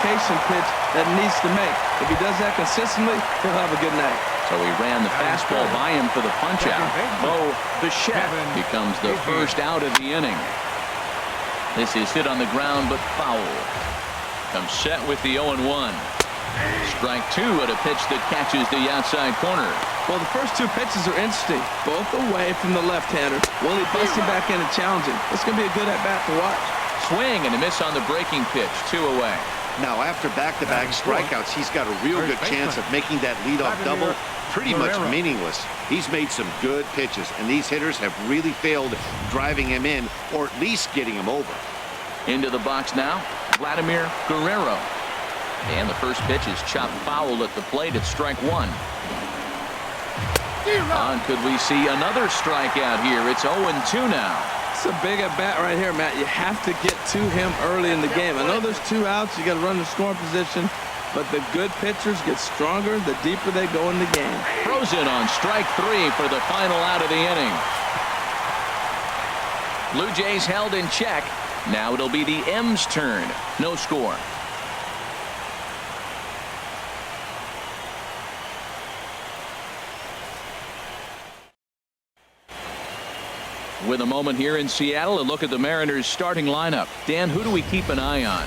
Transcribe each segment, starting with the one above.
communication pitch that he needs to make. If he does that consistently, he'll have a good night. So he ran the fastball by him for the punch-out. Bo Bichette becomes the first out of the inning. This is hit on the ground, but foul. Comes set with the 0-1. Strike two at a pitch that catches the outside corner. Well, the first two pitches are interesting, both away from the left-hander. Will he bust him back in and challenge him? It's going to be a good at-bat to watch. Swing and a miss on the breaking pitch. 2 away. Now, after back-to-back strikeouts, he's got a real good chance of making that leadoff double pretty much meaningless. He's made some good pitches, and these hitters have really failed driving him in or at least getting him over. Into the box now, Vladimir Guerrero. And the first pitch is chopped foul at the plate at strike one. Could we see another strikeout here? It's 0-2 now. It's a big at-bat right here, Matt. You have to get to him early in the game. I know there's 2 outs. You got to run the scoring position. But the good pitchers get stronger the deeper they go in the game. Frozen on strike 3 for the final out of the inning. Blue Jays held in check. Now it'll be the M's turn. No score. With a moment here in Seattle, a look at the Mariners starting lineup. Dan, who do we keep an eye on?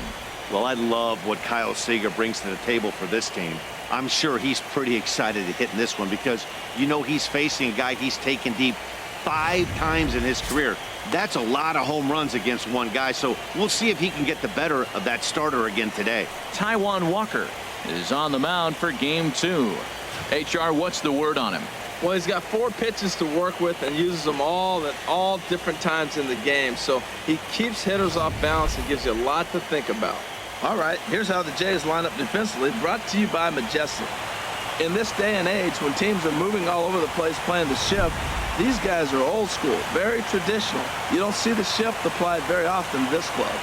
Well, I love what Kyle Seager brings to the table for this team. I'm sure he's pretty excited to hit in this one because, you know, he's facing a guy he's taken deep 5 times in his career. That's a lot of home runs against one guy, so we'll see if he can get the better of that starter again today. Taijuan Walker is on the mound for game 2. HR, what's the word on him? Well, he's got 4 pitches to work with and uses them all at all different times in the game. So he keeps hitters off balance and gives you a lot to think about. All right, here's how the Jays line up defensively, brought to you by Majestic. In this day and age, when teams are moving all over the place playing the shift, these guys are old school, very traditional. You don't see the shift applied very often to this club.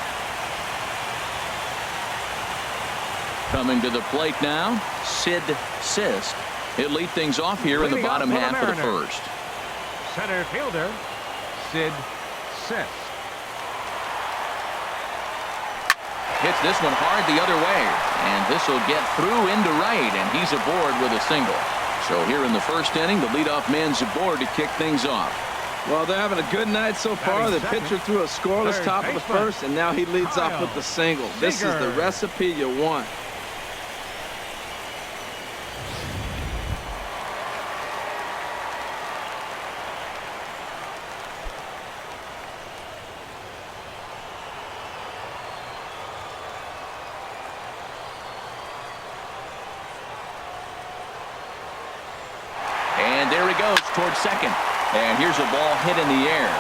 Coming to the plate now, Sid Sist. He'll lead things off here in the bottom half of the first. Center fielder, Sid Sist. Hits this one hard the other way, and this will get through into right, and he's aboard with a single. So here in the first inning, the leadoff man's aboard to kick things off. Well, they're having a good night so far. The pitcher threw a scoreless top of the first, and now he leads off with the single. This is the recipe you want. And there he goes towards second. And here's a ball hit in the air.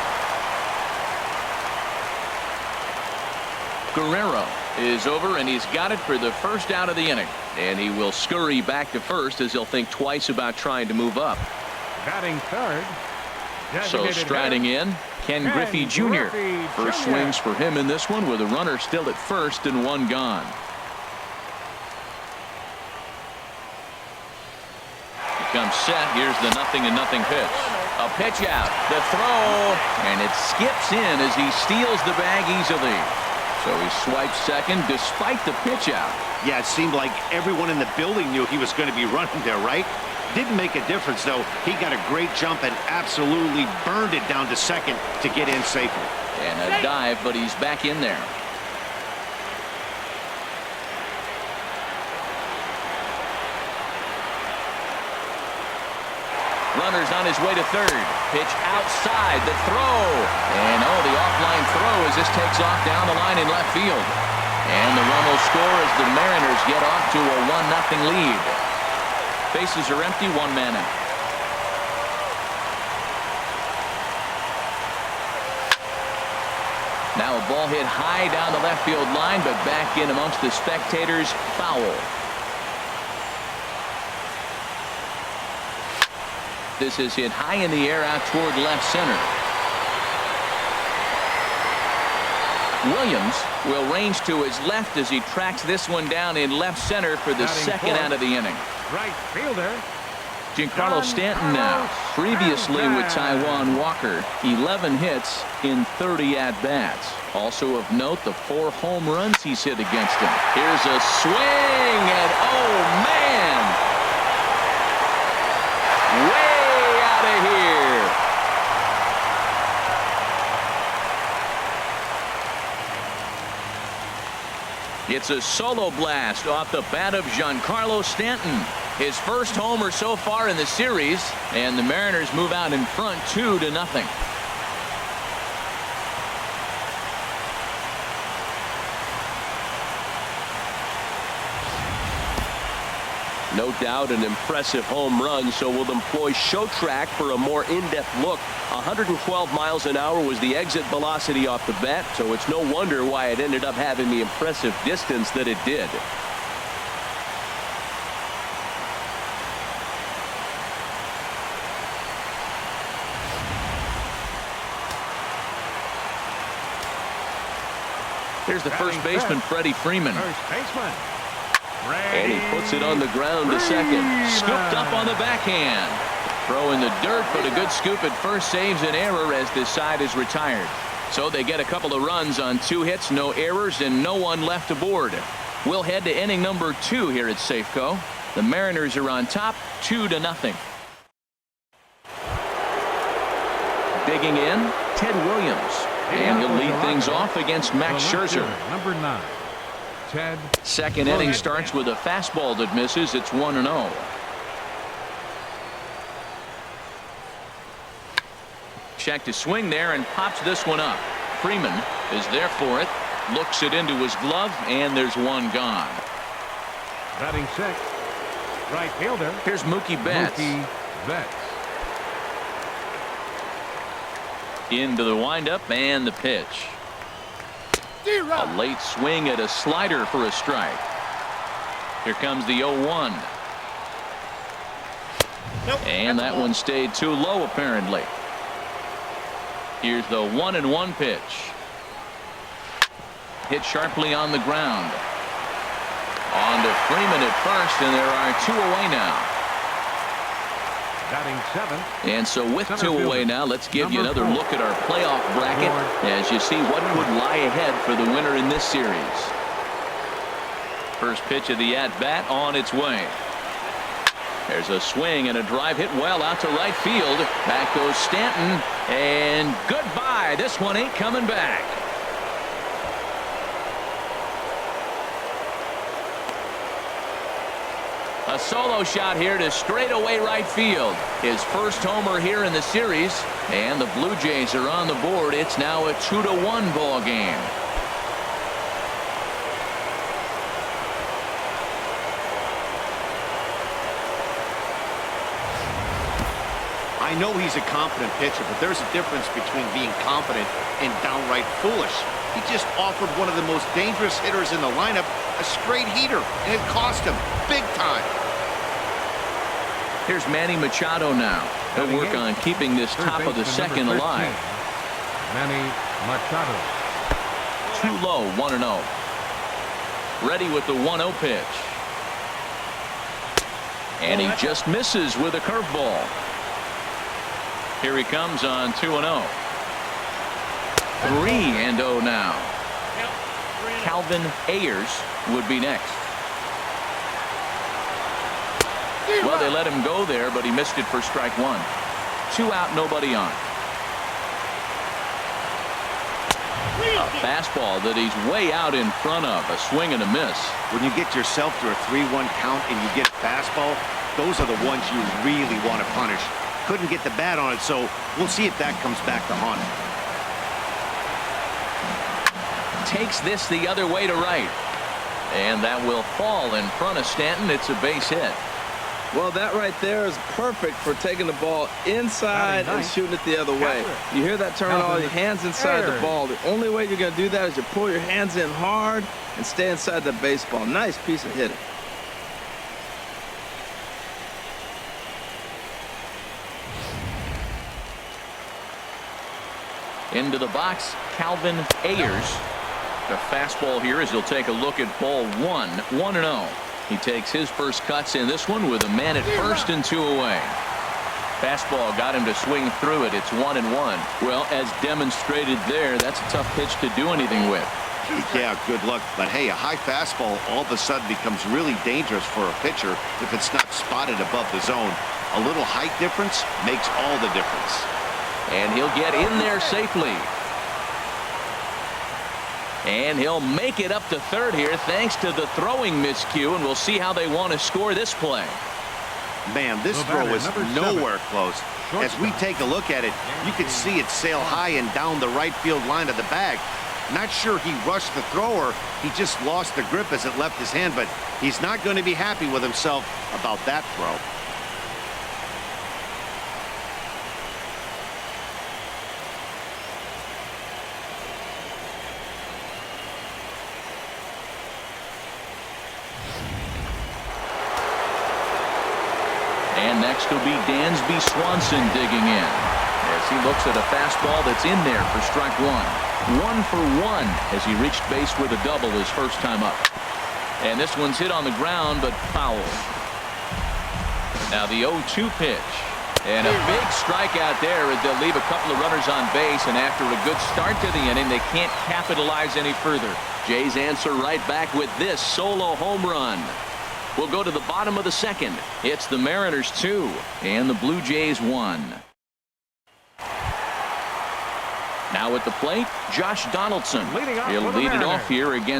Guerrero is over, and he's got it for the first out of the inning. And he will scurry back to first as he'll think twice about trying to move up. Batting third. So striding in, Ken Griffey Jr. First swings for him in this one with a runner still at first and 1 gone. Comes set. Here's the 0-0 pitch. A pitch out. The throw. And it skips in as he steals the bag easily. So he swipes second despite the pitch out. Yeah, it seemed like everyone in the building knew he was going to be running there, right? Didn't make a difference, though. He got a great jump and absolutely burned it down to second to get in safely. And a dive, but he's back in there. Runner's on his way to third. Pitch outside. The throw. And the offline throw as this takes off down the line in left field. And the run will score as the Mariners get off to a 1-0 lead. Bases are empty. 1 man out. Now a ball hit high down the left field line, but back in amongst the spectators. Foul. This is hit high in the air out toward left center. Williams will range to his left as he tracks this one down in left center for the second out of the inning. Right fielder, Giancarlo Stanton now. Previously with Taijuan Walker, 11 hits in 30 at-bats. Also of note, the 4 home runs he's hit against him. Here's a swing, and oh man! Way out of here. It's a solo blast off the bat of Giancarlo Stanton. His first homer so far in the series, and the Mariners move out in front 2-0. No doubt an impressive home run, so we'll employ show track for a more in-depth look. 112 miles an hour was the exit velocity off the bat, so it's no wonder why it ended up having the impressive distance that it did. Here's the first baseman, Freddie Freeman. First baseman. And he puts it on the ground to second. Scooped up on the backhand. Throw in the dirt, but a good scoop at first saves an error as this side is retired. So they get a couple of runs on 2 hits, no errors, and no one left aboard. We'll head to inning number 2 here at Safeco. The Mariners are on top, 2-0. Digging in, Ted Williams. And he'll lead things off against Max Scherzer. Number 9. Ted. Second inning starts with a fastball that misses. It's 1-0. Check to swing there and pops this one up. Freeman is there for it. Looks it into his glove, and there's one gone. Batting 6th. Right fielder. Here's Mookie Betts. Mookie Betts. Into the windup and the pitch. A late swing at a slider for a strike. Here comes the 0-1. And that one stayed too low apparently. Here's the 1-1 pitch. Hit sharply on the ground. On to Freeman at first, and there are 2 away now. Batting 7th. And so with 2 away now, let's give you another look at our playoff bracket as you see what would lie ahead for the winner in this series. First pitch of the at-bat on its way. There's a swing and a drive hit well out to right field. Back goes Stanton, and goodbye. This one ain't coming back. A solo shot here to straightaway right field. His first homer here in the series, and the Blue Jays are on the board. It's now a 2-1 ball game. I know he's a confident pitcher, but there's a difference between being confident and downright foolish. He just offered one of the most dangerous hitters in the lineup a straight heater, and it cost him big time. Here's Manny Machado now. He'll work on keeping this top of the second alive. Manny Machado. Too low, 1-0. Ready with the 1-0 pitch. And he just misses with a curveball. Here he comes on 2-0. 3-0 now. Calvin Ayers would be next. Well, they let him go there, but he missed it for strike 1. 2 out, nobody on. A fastball that he's way out in front of. A swing and a miss. When you get yourself to a 3-1 count and you get fastball, those are the ones you really want to punish. Couldn't get the bat on it, so we'll see if that comes back to haunt him. Takes this the other way to right. And that will fall in front of Stanton. It's a base hit. Well, that right there is perfect for taking the ball inside and shooting it the other way. You hear that terminology, hands inside the ball. The only way you're going to do that is you pull your hands in hard and stay inside the baseball. Nice piece of hitting. Into the box, Calvin Ayers. The fastball here as he'll take a look at ball 1. 1-0. He takes his first cuts in this one with a man at first and 2 away. Fastball got him to swing through it. It's 1-1. Well, as demonstrated there, that's a tough pitch to do anything with. Yeah, good luck. But hey, a high fastball all of a sudden becomes really dangerous for a pitcher if it's not spotted above the zone. A little height difference makes all the difference. And he'll get in there safely. And he'll make it up to third here thanks to the throwing miscue, and we'll see how they want to score this play. Man, this throw is nowhere close. As we take a look at it, you can see it sail high and down the right field line of the bag. Not sure he rushed the thrower. He just lost the grip as it left his hand, but he's not going to be happy with himself about that throw. And next will be Dansby Swanson digging in as he looks at a fastball that's in there for strike one. 1 for 1 as he reached base with a double his first time up. And this one's hit on the ground, but foul. Now the 0-2 pitch. And a big strikeout there as they'll leave a couple of runners on base, and after a good start to the inning, they can't capitalize any further. Jays answer right back with this solo home run. We'll go to the bottom of the second. It's the Mariners 2 and the Blue Jays 1. Now at the plate, Josh Donaldson. He'll lead it off here against